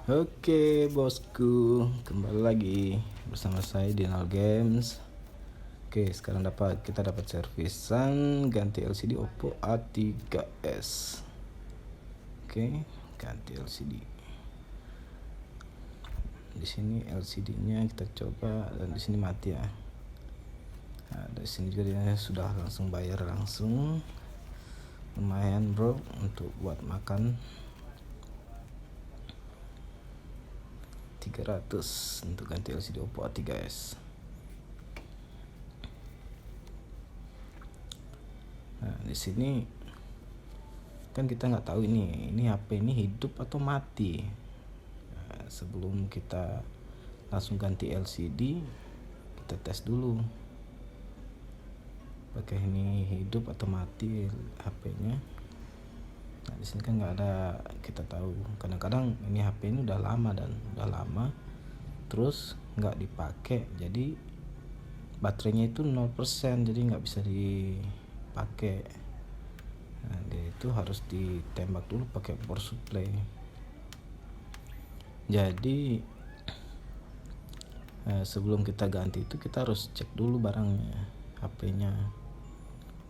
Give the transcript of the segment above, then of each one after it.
Oke bosku, kembali lagi bersama saya di Nal Games. Oke, sekarang kita dapat servisan ganti LCD Oppo A3s. Oke, ganti LCD. Di sini LCD-nya kita coba dan di sini mati ya. Nah, dari sini juga dia sudah langsung bayar langsung. Lumayan bro untuk buat makan. 300 untuk ganti LCD Oppo A3s. Nah, di sini kan kita nggak tahu ini HP ini hidup atau mati. Nah, sebelum kita langsung ganti LCD, kita tes dulu pakai ini hidup atau mati HP-nya. Nah, di sini kan nggak ada, kita tahu kadang-kadang ini HP ini udah lama terus nggak dipakai, jadi baterainya itu 0%, jadi nggak bisa dipakai. Nah, dia itu harus ditembak dulu pakai power supply. Jadi sebelum kita ganti itu kita harus cek dulu barangnya, HP-nya.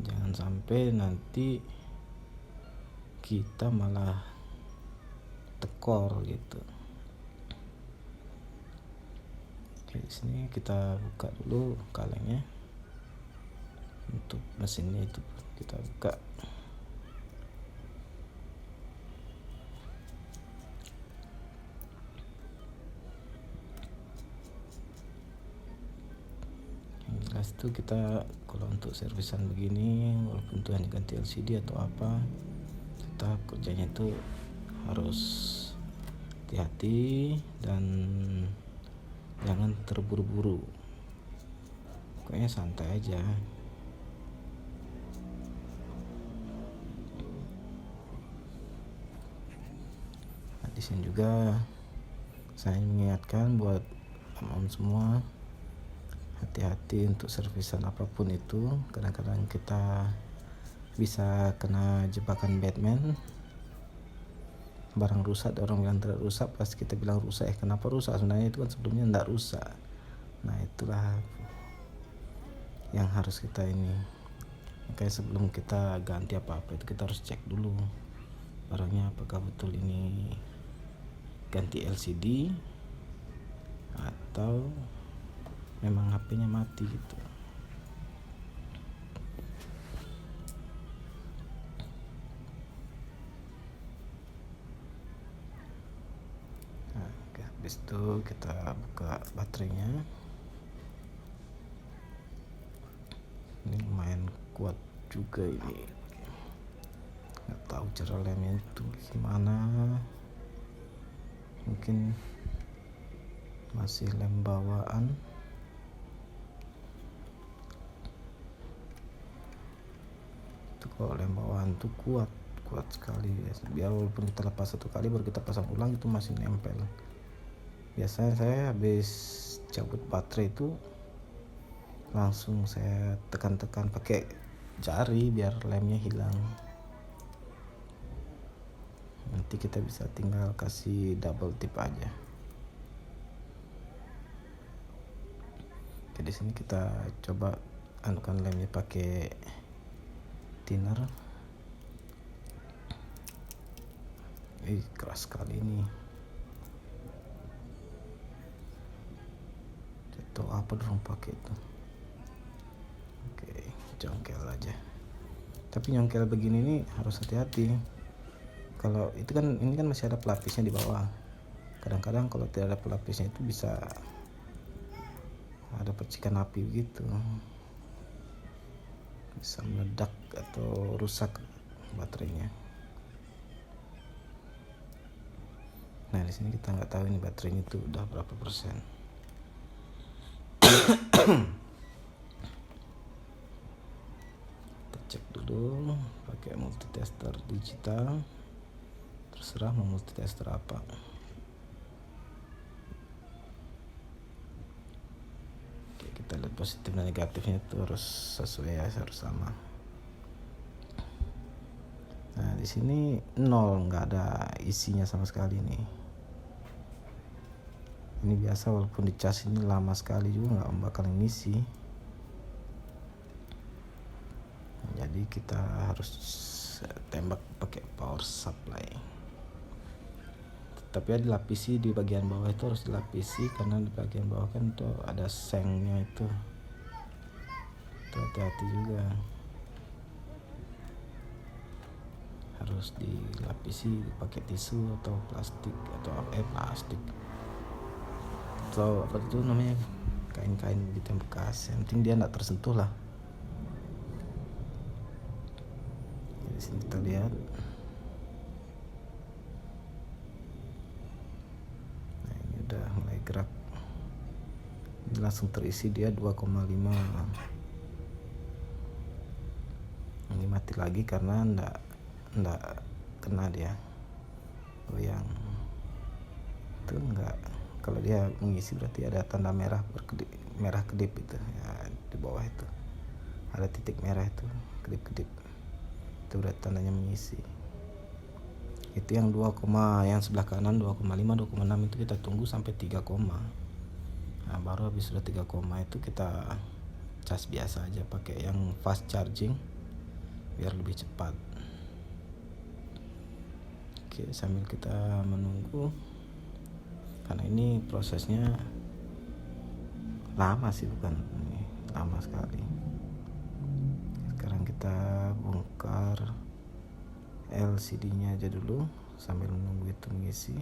Jangan sampai nanti kita malah tekor gitu. Oke, di sini kita buka dulu kalengnya. Untuk mesinnya itu kita buka. Jelas itu kita kalau untuk servisan begini, walaupun itu hanya ganti LCD atau apa, kita kerjanya itu harus hati-hati dan jangan terburu-buru. Pokoknya santai aja. Nah, di sini juga saya mengingatkan buat teman-teman semua, hati-hati untuk servisan apapun itu. Kadang-kadang kita bisa kena jebakan Batman. Barang rusak, orang bilang tidak rusak, pasti kita bilang rusak. Kenapa rusak? Sebenarnya itu kan sebelumnya tidak rusak. Nah, itulah yang harus kita ini. Makanya sebelum kita ganti apa-apa itu kita harus cek dulu barangnya apakah betul ini ganti LCD atau memang HP-nya mati gitu. Nah, habis itu kita buka baterainya. Ini lumayan kuat juga ini. Nggak tahu cara lemnya itu gimana. Mungkin masih lem bawaan. Itu kalau lem bawaan tuh kuat sekali. Biar walaupun kita lepas satu kali baru kita pasang ulang itu masih nempel. Biasanya saya habis cabut baterai itu langsung saya tekan-tekan pakai jari biar lemnya hilang. Nanti kita bisa tinggal kasih double tip aja. Oke, di sini kita coba anukan lemnya pakai thinner. Keras sekali ini. Jatuh apa dong pakai itu. Oke, jongkel aja. Tapi nyongkel begini nih harus hati-hati. Kalau itu kan ini kan masih ada pelapisnya di bawah. Kadang-kadang kalau tidak ada pelapisnya itu bisa ada percikan api gitu, bisa meledak atau rusak baterainya. Nah, di sini kita nggak tahu ini baterainya itu udah berapa persen. Kita cek dulu pakai multitester digital. Terserah mau multitester apa. Oke, kita lihat positif dan negatifnya itu harus sesuai ya, harus sama. Nah, di sini nol, nggak ada isinya sama sekali nih. Ini biasa, walaupun dicas ini lama sekali juga nggak bakal ngisi. Jadi kita harus tembak pakai power supply. Tapi ya dilapisi di bagian bawah, itu harus dilapisi karena di bagian bawah kan tuh ada sengnya itu hati-hati juga, harus dilapisi pakai tisu atau plastik atau plastik atau apa itu namanya, kain-kain gitu bekas, yang penting dia nggak tersentuh lah. Di sini kita lihat, nah ini udah mulai gerak, ini langsung terisi dia 2,5. Ini mati lagi karena ndak kena dia goyang itu enggak. Kalau dia mengisi berarti ada tanda merah merah kedip itu ya, di bawah itu ada titik merah itu kedip-kedip, itu berarti tandanya mengisi. Itu yang 2, yang sebelah kanan 2,5 2,6 itu kita tunggu sampai 3, nah baru habis sudah 3, itu kita cas biasa aja pakai yang fast charging biar lebih cepat. Oke, sambil kita menunggu, karena ini prosesnya lama sih, bukan ini lama sekali. Sekarang kita bongkar LCD-nya aja dulu sambil menunggu itu mengisi.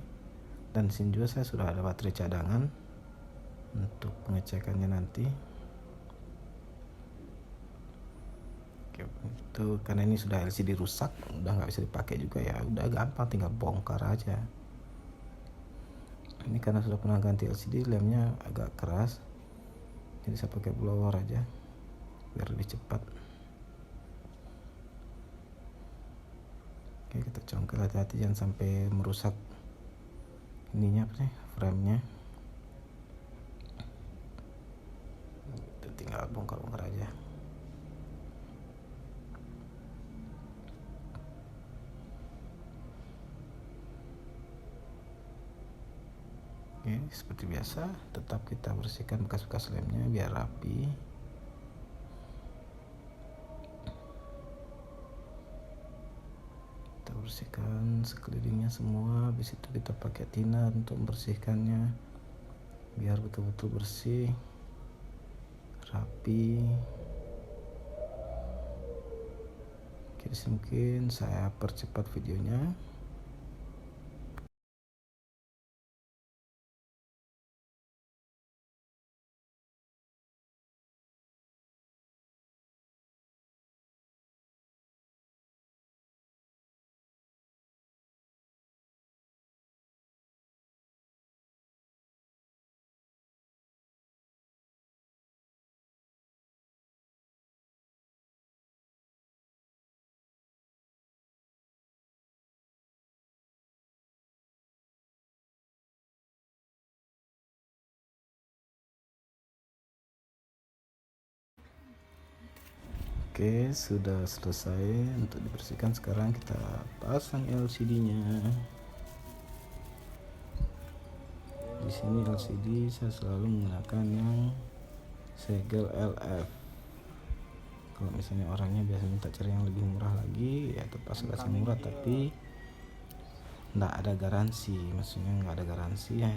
Dan sini juga saya sudah ada baterai cadangan untuk pengecekannya nanti. Itu karena ini sudah LCD rusak, udah nggak bisa dipakai juga ya, udah gampang tinggal bongkar aja. Ini karena sudah pernah ganti LCD, lemnya agak keras, jadi saya pakai blower aja biar lebih cepat. Oke, kita congkel, hati-hati jangan sampai merusak ininya apa sih, frame-nya. Itu tinggal bongkar-bongkar aja. Oke, seperti biasa tetap kita bersihkan bekas-bekas lemnya biar rapi. Kita bersihkan sekelilingnya semua, habis itu kita pakai thinner untuk membersihkannya biar betul-betul bersih, rapi. Oke, mungkin saya percepat videonya. Oke, sudah selesai untuk dibersihkan. Sekarang kita pasang LCD-nya. Di sini LCD saya selalu menggunakan yang segel LF. Kalau misalnya orangnya biasa minta cari yang lebih murah lagi, ya terpaksa kasih murah, tapi nggak ada garansi. Maksudnya nggak ada garansi ya.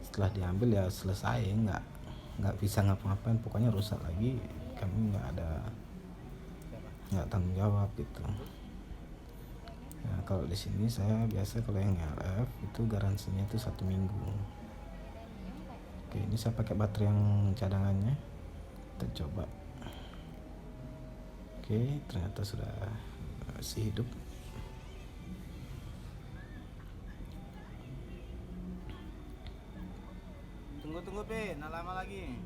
Setelah diambil ya selesai, nggak bisa ngapa-ngapain, pokoknya rusak lagi, kami nggak tanggung jawab gitu. Nah, kalau di sini saya biasa kalau yang LF itu garansinya itu 1 minggu. Oke, ini saya pakai baterai yang cadangannya, kita coba. Oke, ternyata sudah masih hidup. Tunggu Pe, nah lama lagi.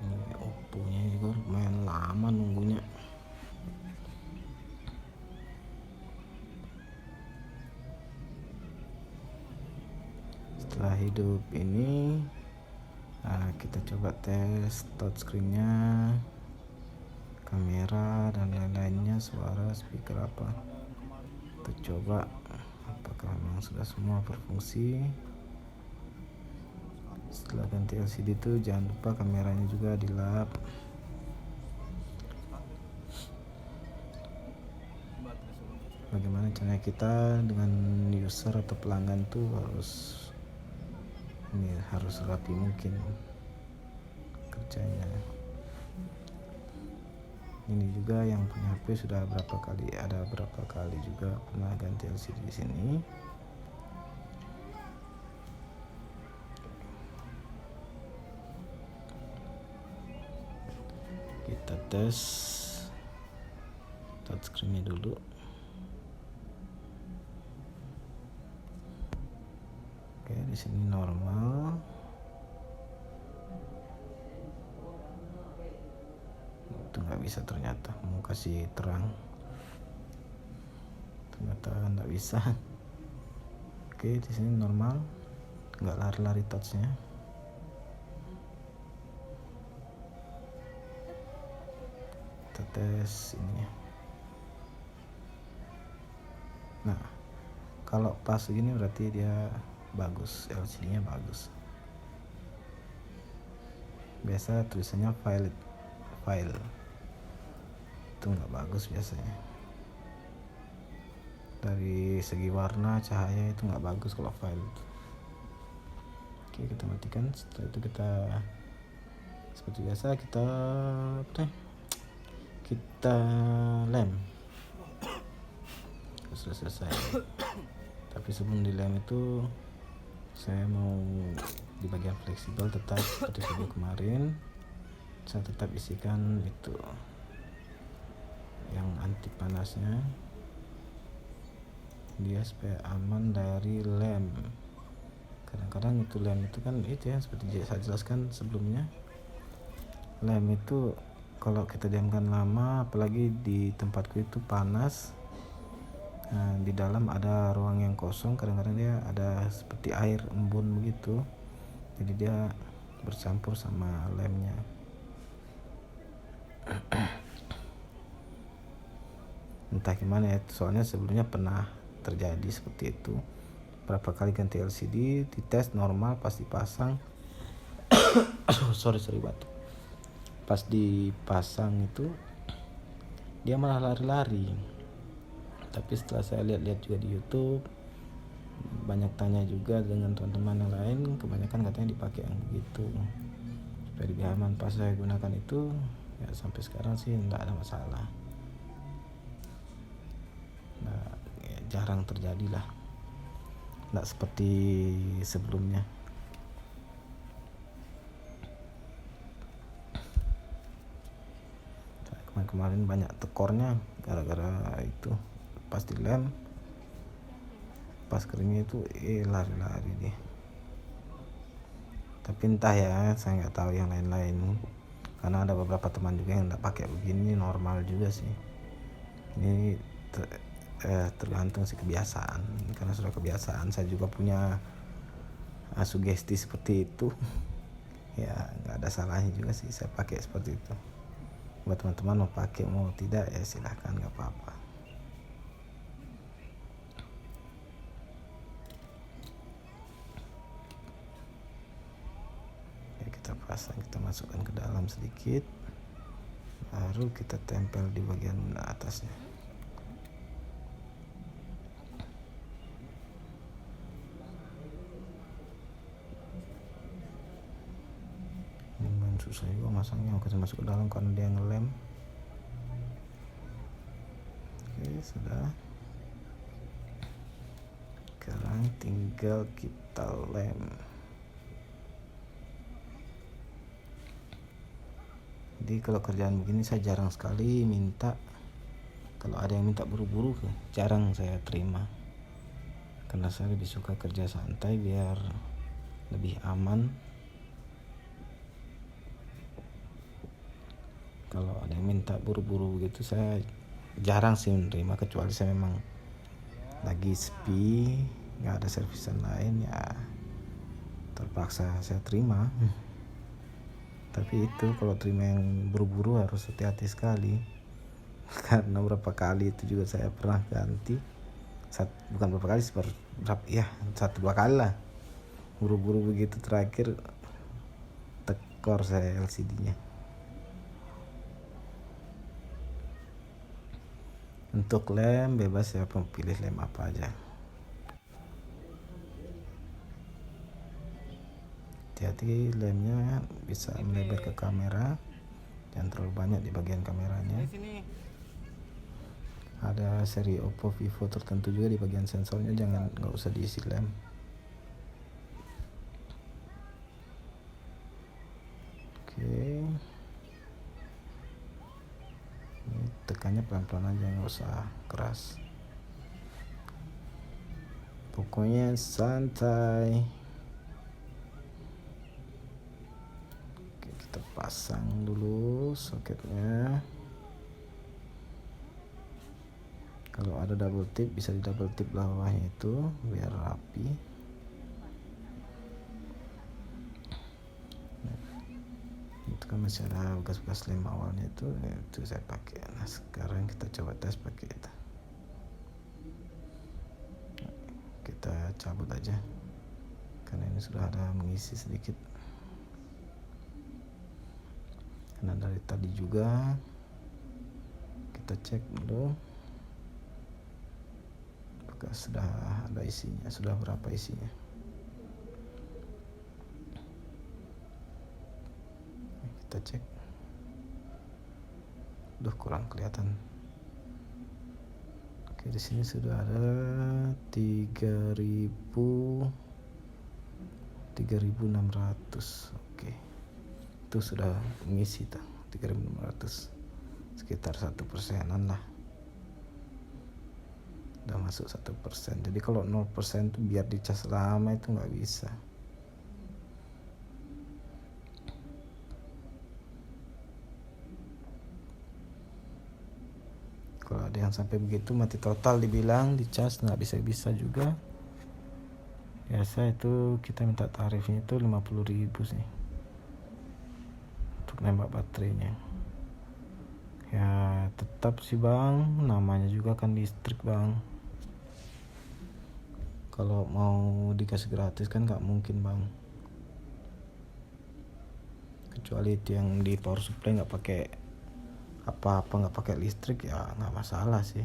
Ini Oppo-nya juga lumayan lama nunggunya. Setelah hidup ini, nah kita coba tes touchscreen-nya, kamera dan lain-lainnya, suara, speaker apa. Kita coba apakah memang sudah semua berfungsi. Setelah ganti LCD itu jangan lupa kameranya juga di lap. Bagaimana caranya kita dengan user atau pelanggan tuh harus rapi mungkin kerjanya. Ini juga yang punya HP sudah berapa kali juga pernah ganti LCD di sini. Kita tes touchscreen-nya dulu. Oke, di sini normal. Itu nggak bisa ternyata, mau kasih terang. Ternyata nggak bisa. Oke, di sini normal, nggak lari-lari touchnya. Kita tes ini. Nah, kalau pas segini berarti dia bagus, LCD-nya bagus. Biasa tulisannya file itu nggak bagus biasanya. Dari segi warna, cahaya itu nggak bagus kalau file. Oke, kita matikan. Setelah itu kita seperti biasa kita lem. Sudah selesai. Tapi sebelum di lem itu saya mau di bagian fleksibel tetap seperti video kemarin. Saya tetap isikan itu yang anti panasnya, dia supaya aman dari lem. Kadang-kadang itu lem itu kan itu ya, seperti saya jelaskan sebelumnya, lem itu kalau kita diamkan lama, apalagi di tempatku itu panas, nah, di dalam ada ruang yang kosong, kadang-kadang dia ada seperti air embun begitu, jadi dia bercampur sama lemnya. Entah gimana ya, soalnya sebelumnya pernah terjadi seperti itu. Berapa kali ganti LCD, dites normal, pas dipasang sorry batuk. Pas dipasang itu dia malah lari-lari. Tapi setelah saya lihat-lihat juga di YouTube, banyak tanya juga dengan teman-teman yang lain, kebanyakan katanya dipakai yang begitu supaya lebih aman. Pas saya gunakan itu ya sampai sekarang sih enggak ada masalah. Nah, ya, jarang terjadi lah, enggak seperti sebelumnya. Kemarin banyak tekornya gara-gara itu pas di lem, pas keringnya itu lari-lari dia. Tapi entah ya, saya nggak tahu yang lain-lain, karena ada beberapa teman juga yang nggak pakai begini, normal juga sih. Ini tergantung sih kebiasaan, karena sudah kebiasaan. Saya juga punya sugesti seperti itu. Ya nggak ada salahnya juga sih saya pakai seperti itu. Buat teman-teman mau pakai mau tidak ya silahkan, nggak apa-apa. Ya, kita pasang, kita masukkan ke dalam sedikit, baru kita tempel di bagian atasnya. Susah juga masangnya, kita masuk ke dalam karena dia ngelem. Oke, sudah. Sekarang tinggal kita lem. Jadi kalau kerjaan begini saya jarang sekali minta, kalau ada yang minta buru-buru jarang saya terima, karena saya lebih suka kerja santai biar lebih aman. Kalau ada yang minta buru-buru gitu saya jarang sih menerima, kecuali saya memang lagi sepi, nggak ada servisan lain, ya terpaksa saya terima. Tapi itu kalau terima yang buru-buru harus hati-hati sekali, karena berapa kali itu juga saya pernah ganti bukan berapa kali, berapa ya, 1-2 kali lah buru-buru begitu, terakhir tekor saya LCD-nya. Untuk lem bebas ya, pilih lem apa aja. Hati-hati, lemnya bisa melebar ke kamera, jangan terlalu banyak di bagian kameranya. Ada seri Oppo, Vivo tertentu juga di bagian sensornya, nggak usah diisi lem. Oke, ini tekannya pelan-pelan aja, nggak usah keras, pokoknya santai. Oke, kita pasang dulu soketnya. Kalau ada double tip bisa di double tip bawahnya itu biar rapi. Itu kan masih ada bekas-bekas lem awalnya itu saya pakai. Nah sekarang kita coba tes pakai itu. Kita cabut aja karena ini sudah ada mengisi sedikit. Karena dari tadi juga kita cek dulu apakah sudah ada isinya, sudah berapa isinya. Kita cek. Kurang kelihatan. Oke, di sini sudah ada 3.600. Oke. Itu sudah mengisi tuh 3.600, sekitar 1%-an lah, udah masuk 1%. Jadi kalau 0% tuh biar dicas lama itu nggak bisa. Kalau ada yang sampai begitu mati total dibilang dicas, nggak bisa juga. Biasa itu kita minta tarifnya itu 50.000 sih untuk nembak baterainya. Ya tetap sih bang, namanya juga kan listrik bang. Kalau mau dikasih gratis kan nggak mungkin bang. Kecuali itu yang di power supply nggak pakai apa-apa, nggak pakai listrik, ya nggak masalah sih.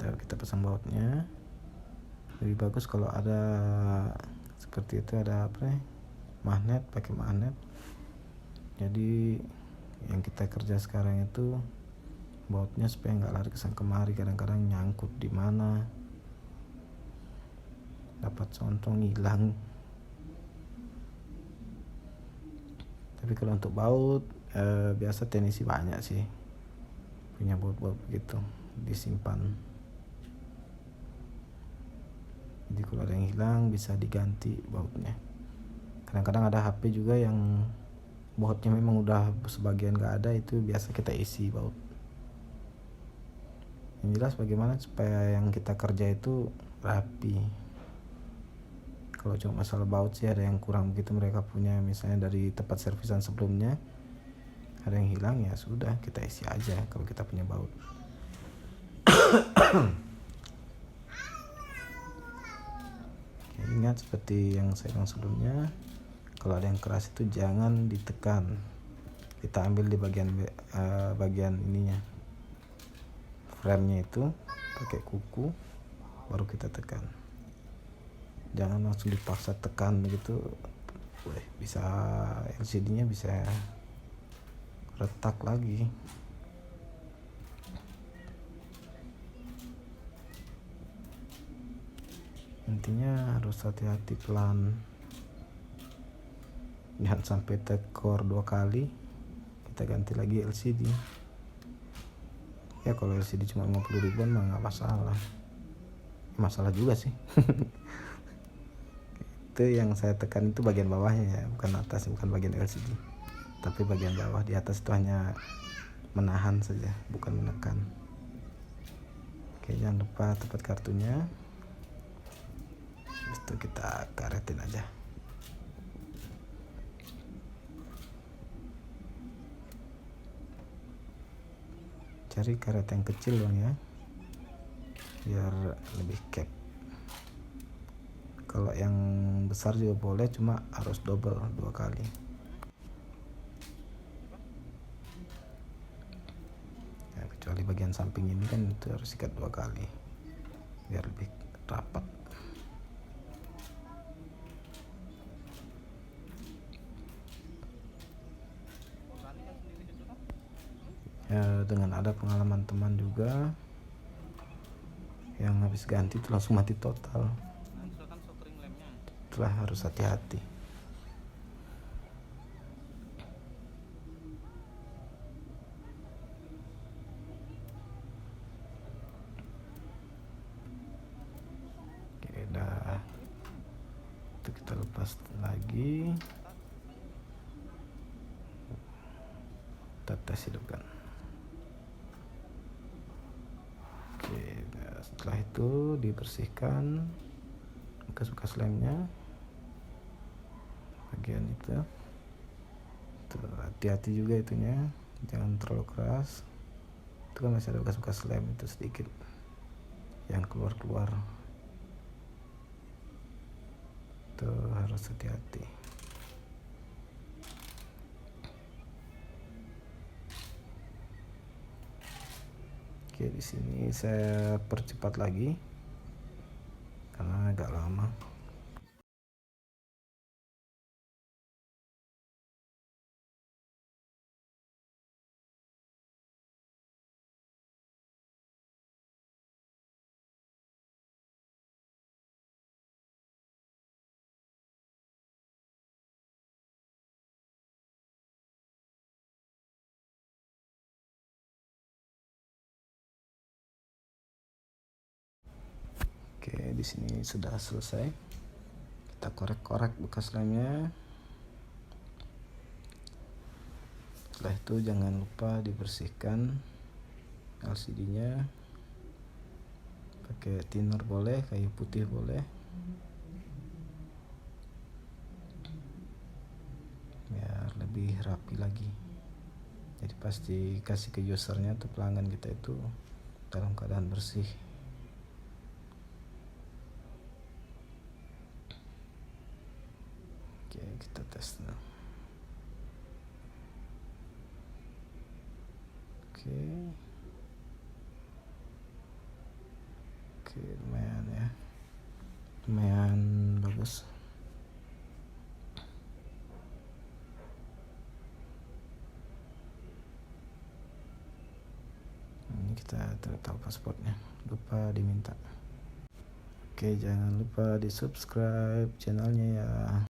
Kita pasang bautnya. Lebih bagus kalau ada seperti itu, ada magnet, pakai magnet. Jadi yang kita kerja sekarang itu bautnya supaya nggak lari kesana kemari, kadang-kadang nyangkut di mana, dapat sontong hilang. Tapi kalau untuk baut biasa teknisi banyak sih punya baut-baut begitu disimpan. Jadi kalau ada yang hilang bisa diganti bautnya. Kadang-kadang ada HP juga yang bautnya memang udah sebagian nggak ada, itu biasa kita isi baut. Yang jelas bagaimana supaya yang kita kerja itu rapi. Kalau cuma masalah baut sih ada yang kurang begitu, mereka punya misalnya dari tempat servisan sebelumnya ada yang hilang, ya sudah kita isi aja kalau kita punya baut. Oke, ingat seperti yang saya bilang sebelumnya, kalau ada yang keras itu jangan ditekan, kita ambil di bagian ininya, frame-nya itu pakai kuku baru kita tekan. Jangan langsung dipaksa tekan begitu, bisa LCD-nya bisa retak lagi. Intinya harus hati-hati, pelan, jangan sampai tekor 2 kali. Kita ganti lagi LCD. Ya kalau LCD cuma 50 ribuan mah nggak masalah juga sih. Itu yang saya tekan itu bagian bawahnya ya, bukan atas, bukan bagian LCD, tapi bagian bawah. Di atas itu hanya menahan saja, bukan menekan. Oke, jangan lupa tempat kartunya. Habis itu kita karetin aja. cari karet yang kecil dong ya, biar lebih cap. Kalau yang besar juga boleh, cuma harus double 2 kali. Ya, kecuali bagian samping ini kan itu harus sikat 2 kali biar lebih rapat. Ya, dengan ada pengalaman teman juga yang habis ganti itu langsung mati total. Itulah harus hati-hati. Oke, dah. Itu kita lepas lagi. Kita tes hidupkan. Oke, nah setelah itu dibersihkan bekas-bekas lemnya, bagian itu. Tuh, hati-hati juga itunya, jangan terlalu keras. Itu kan masih ada bekas-bekas lem itu sedikit yang keluar-keluar. Tuh harus hati-hati. Oke, di sini saya percepat lagi karena agak lama. Oke, di sini sudah selesai. Kita korek-korek bekas lemnya. Setelah itu jangan lupa dibersihkan LCD-nya. Pakai thinner boleh, kayu putih boleh. Biar lebih rapi lagi. Jadi pasti kasih ke usernya atau pelanggan kita itu dalam keadaan bersih. Oke, kita tes dulu. Oke, lumayan ya, lumayan bagus. Ini kita tahu pasportnya, lupa diminta. Oke, jangan lupa di subscribe channelnya ya.